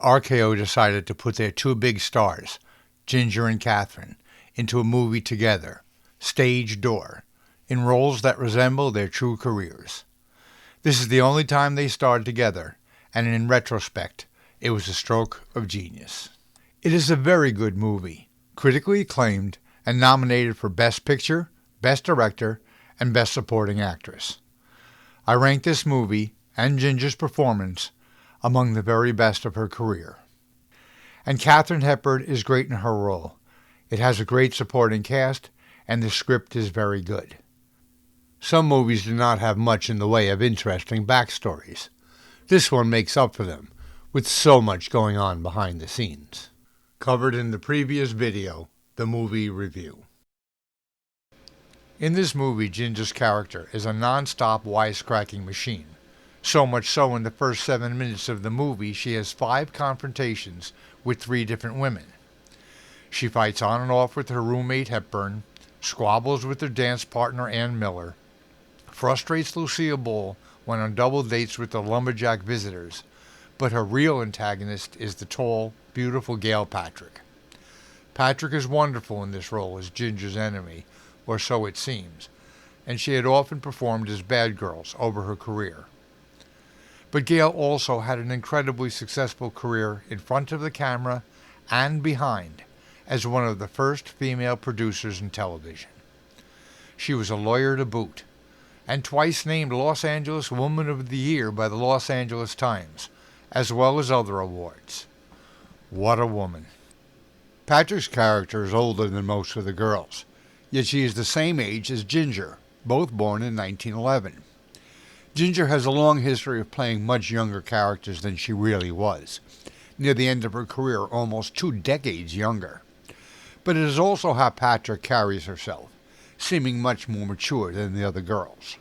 RKO decided to put their two big stars, Ginger and Katharine, into a movie together, Stage Door, in roles that resemble their true careers. This is the only time they starred together, and in retrospect, it was a stroke of genius. It is a very good movie, critically acclaimed, and nominated for Best Picture, Best Director, and Best Supporting Actress. I rank this movie, and Ginger's performance, among the very best of her career. And Katharine Hepburn is great in her role. It has a great supporting cast, and the script is very good. Some movies do not have much in the way of interesting backstories. This one makes up for them, with so much going on behind the scenes. Covered in the previous video, the movie review. In this movie, Ginger's character is a non-stop wisecracking machine. So much so in the first 7 minutes of the movie, she has 5 confrontations with 3 different women. She fights on and off with her roommate Hepburn, squabbles with her dance partner Ann Miller, frustrates Lucille Ball when on double dates with the lumberjack visitors, but her real antagonist is the tall, beautiful Gail Patrick. Patrick is wonderful in this role as Ginger's enemy, or so it seems, and she had often performed as bad girls over her career. But Gail also had an incredibly successful career in front of the camera and behind as one of the first female producers in television. She was a lawyer to boot, and twice named Los Angeles Woman of the Year by the Los Angeles Times, as well as other awards. What a woman. Patrick's character is older than most of the girls, yet she is the same age as Ginger, both born in 1911. Ginger has a long history of playing much younger characters than she really was, near the end of her career almost 2 decades younger. But it is also how Patrick carries herself, seeming much more mature than the other girls.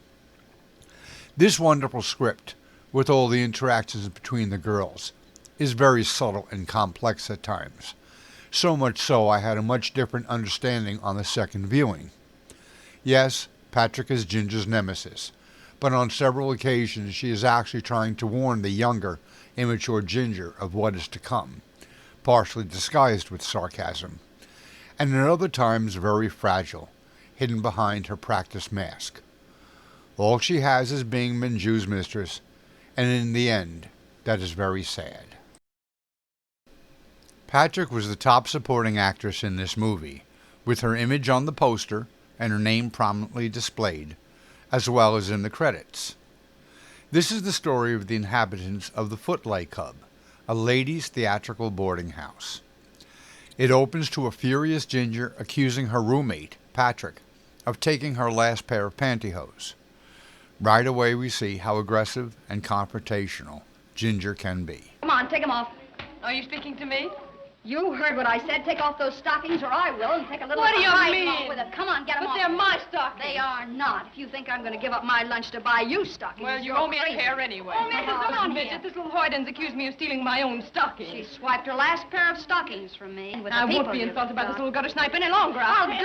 This wonderful script, with all the interactions between the girls, is very subtle and complex at times. So much so I had a much different understanding on the second viewing. Yes, Patrick is Ginger's nemesis, but on several occasions she is actually trying to warn the younger, immature Ginger of what is to come, partially disguised with sarcasm, and at other times very fragile, hidden behind her practiced mask. All she has is being Menjou's mistress, and in the end, that is very sad. Patrick was the top supporting actress in this movie, with her image on the poster and her name prominently displayed, as well as in the credits. This is the story of the inhabitants of the Footlight Club, a ladies' theatrical boarding house. It opens to a furious Ginger accusing her roommate, Patrick, of taking her last pair of pantyhose. Right away we see how aggressive and confrontational Ginger can be. Come on, take them off. Are you speaking to me? You heard what I said. Take off those stockings or I will, and take a little What do you hide mean? off with it. Come on, get them But off. they're my stockings. They are not. If you think I'm going to give up my lunch to buy you stockings, Well, you you're owe me a crazy. pair anyway. Oh, Mrs. Come on, here. Midget. This little hoyden's accused me of stealing my own stockings. She swiped her last pair of stockings from me. With I the won't people be you've insulted by this done. little gutter snipe any longer. Oh, God,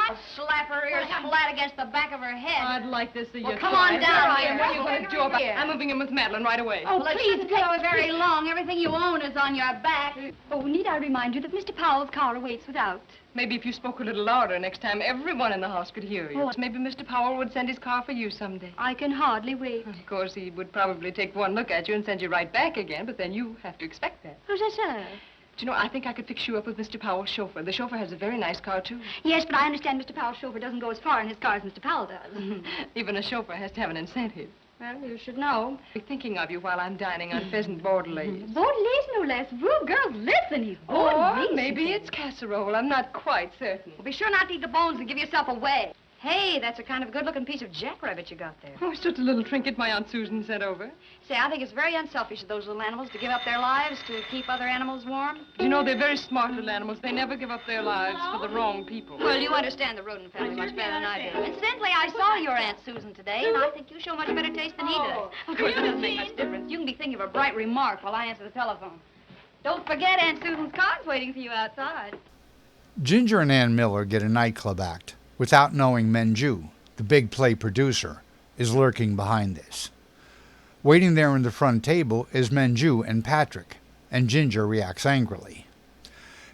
I'll slap her ears flat against the back of her head. I'd like to see you Well, come try. on down Here I am. here. What are you going to do about it? Here. I'm moving in with Madeline right away. Oh, please, it shouldn't take very long. Everything you own is on your back. Oh, need I remind you that Mr. Powell's car awaits without? Maybe if you spoke a little louder next time, everyone in the house could hear you. Oh. Maybe Mr. Powell would send his car for you someday. I can hardly wait. Of course, he would probably take one look at you and send you right back again, but then you have to expect that. Who's that, sir? Do you know, I think I could fix you up with Mr. Powell's chauffeur. The chauffeur has a very nice car, too. Yes, but I understand Mr. Powell's chauffeur doesn't go as far in his car as Mr. Powell does. Even a chauffeur has to have an incentive. Well, you should know. I'll be thinking of you while I'm dining on pheasant bordelaise. Bordelaise, no less. Woo, girls, listen, he's Or bordelaise. maybe it's casserole. I'm not quite certain. Well, be sure not to eat the bones and give yourself away. Hey, that's a kind of good-looking piece of jackrabbit you got there. Oh, it's just a little trinket my Aunt Susan sent over. Say, I think it's very unselfish of those little animals to give up their lives to keep other animals warm. You know, they're very smart little animals. They never give up their lives for the wrong people. Well, you understand the rodent family much better than I do. Incidentally, I saw your Aunt Susan today, and I think you show much better taste than he does. Of course, it doesn't make much difference. You can be thinking of a bright remark while I answer the telephone. Don't forget Aunt Susan's car's waiting for you outside. Ginger and Ann Miller get a nightclub act without knowing Menjou, the big play producer, is lurking behind this. Waiting there on the front table is Menjou and Patrick, and Ginger reacts angrily.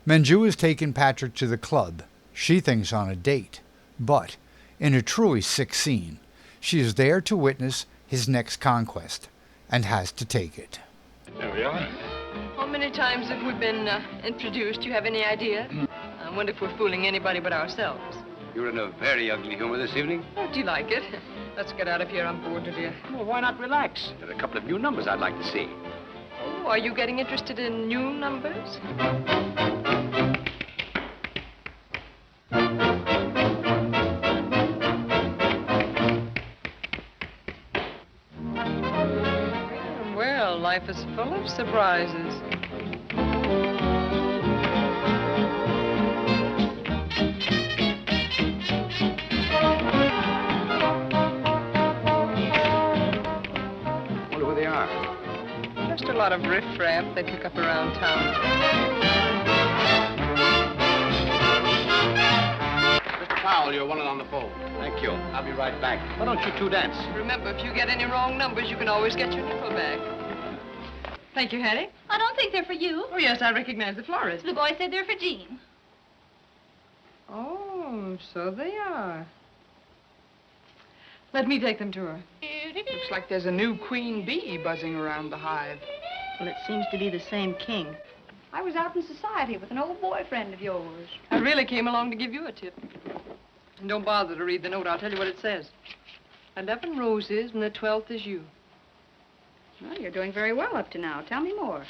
Menjou has taken Patrick to the club. She thinks on a date, but in a truly sick scene, she is there to witness his next conquest, and has to take it. There we are. How many times have we been introduced? You have any idea? I wonder if we're fooling anybody but ourselves. You're in a very ugly humor this evening. Oh, do you like it? Let's get out of here. I'm bored to death. Well, why not relax? There are a couple of new numbers I'd like to see. Oh, are you getting interested in new numbers? Well, life is full of surprises. Wonder who they are. Just a lot of riffraff they pick up around town. Mr. Powell, you're wanted on the phone. Thank you. I'll be right back. Why don't you two dance? Remember, if you get any wrong numbers, you can always get your nickel back. Thank you, Hattie. I don't think they're for you. Oh, yes, I recognize the florist. The boy said they're for Jean. Oh, so they are. Let me take them to her. Looks like there's a new queen bee buzzing around the hive. Well, it seems to be the same king. I was out in society with an old boyfriend of yours. I really came along to give you a tip. And don't bother to read the note. I'll tell you what it says. 11 roses and the 12th is you. Well, you're doing very well up to now. Tell me more.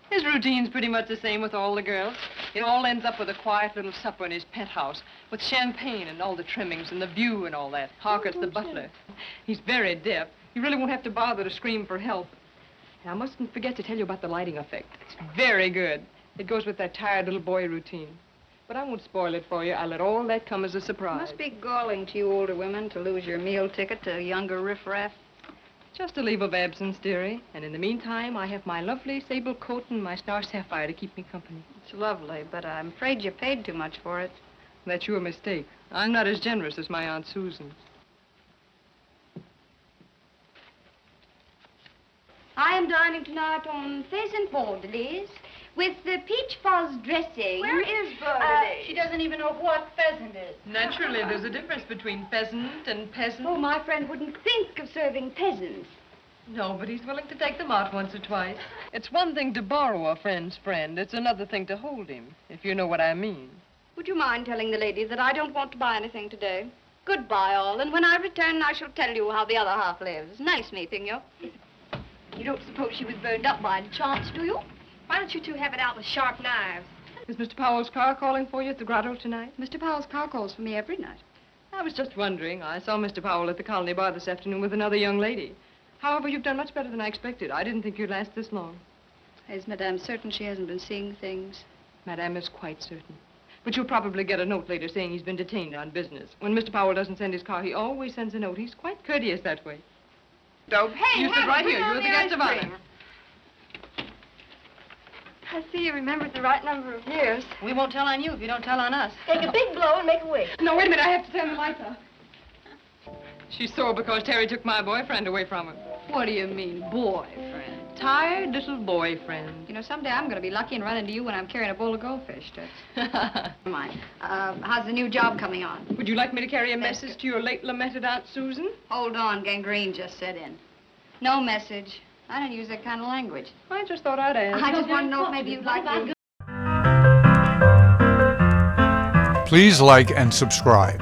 His routine's pretty much the same with all the girls. It all ends up with a quiet little supper in his penthouse with champagne and all the trimmings and the view and all that. Harker's the butler. He's very deaf. You really won't have to bother to scream for help. And I mustn't forget to tell you about the lighting effect. It's very good. It goes with that tired little boy routine. But I won't spoil it for you. I'll let all that come as a It surprise. must be galling to you older women to lose your meal ticket to younger riffraff. Just a leave of absence, dearie. And in the meantime, I have my lovely sable coat and my star sapphire to keep me company. It's lovely, but I'm afraid you paid too much for it. That's your mistake. I'm not as generous as my Aunt Susan. I am dining tonight on pheasant bordelets with the peach fuzz dressing. Where is Bordelais? She doesn't even know what pheasant is. Naturally, there's a difference between pheasant and peasant. Oh, my friend wouldn't think of serving peasants. No, but he's willing to take them out once or twice. It's one thing to borrow a friend's friend. It's another thing to hold him, if you know what I mean. Would you mind telling the lady that I don't want to buy anything today? Goodbye, all, and when I return, I shall tell you how the other half lives. Nice meeting you. You don't suppose she was burned up by any chance, do you? Why don't you two have it out with sharp knives? Is Mr. Powell's car calling for you at the grotto tonight? Mr. Powell's car calls for me every night. I was just wondering. I saw Mr. Powell at the Colony Bar this afternoon with another young lady. However, you've done much better than I expected. I didn't think you'd last this long. Is Madame certain she hasn't been seeing things? Madame is quite certain. But you'll probably get a note later saying he's been detained on business. When Mr. Powell doesn't send his car, he always sends a note. He's quite courteous that way. Dope. Hey, You sit right here. You're the guest of honor. I see you remembered the right number of years. We won't tell on you if you don't tell on us. Take a big blow and make a wish. No, wait a minute. I have to turn the lights off. She's sore because Terry took my boyfriend away from her. What do you mean, boyfriend? Tired little boyfriend. You know, someday I'm going to be lucky and run into you when I'm carrying a bowl of goldfish. Never mind. How's the new job coming on? Would you like me to carry a message to your late lamented Aunt Susan? Hold on, gangrene just set in. No message. I don't use that kind of language. I just thought I'd ask. I just want to know if maybe you'd like to... Please like and subscribe.